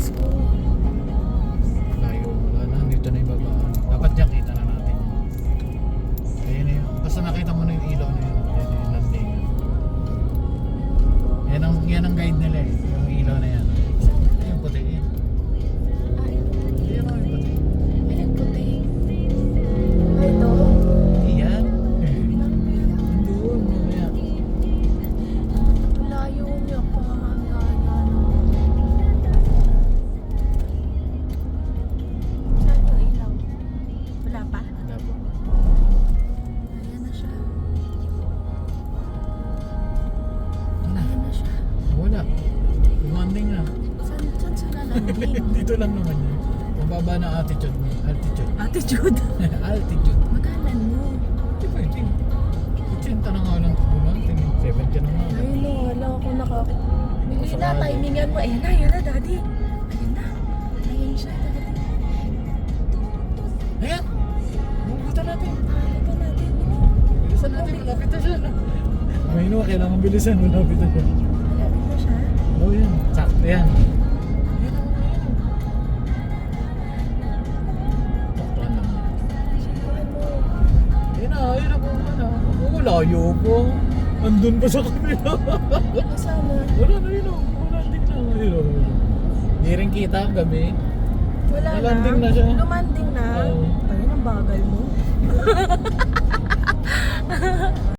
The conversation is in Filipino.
Diyos ko. Layo, wala na. Dito na yung babaan. Dapat dyan kita na natin. Ayun na yun. Basta nakita mo na yung ilaw na yun. Yan yung landing. Yan ang guide nila eh. Yung ilaw na yan. Yung puti yun. Yan ang yung puti. Ay, ang puti. Ay, ito. Yan. Doon, mamaya. Layo niya pa. Saan yung ilaw? Wala pa? Wala po. Ayan na siya. Ano? Ayan na siya. Wala. Lumanding na. Saan sila landing? Dito lang naman yun. Mababa na altitude mo. Altitude. Attitude. Altitude. Magalan mo. Hindi pwede. 80 na nga lang bulan. 70 na nga. Ay, no. Wala ako Bili na, Sakali. timingan mo. Ayan na, daddy. Ayan na. Ayan siya, daddy. Ayan! Bubutan natin. Ito natin. Bilisan natin. Malapit na siya. May inuwa, kailangan bilisan. Malapit na siya. Malapit na siya. Oh, yan. Sakto yan. Ayan. Takpan lang. Subukan mo. Ayan na. Ayan na. Oh, layo po. Andun pa sa kabila. Kasama. Wala na yun. Landing na. Ayun. Hindi rin kita ang gabi. Wala na. Nalanding na siya. Lumanding na. Oo. Ayun ang bagal mo.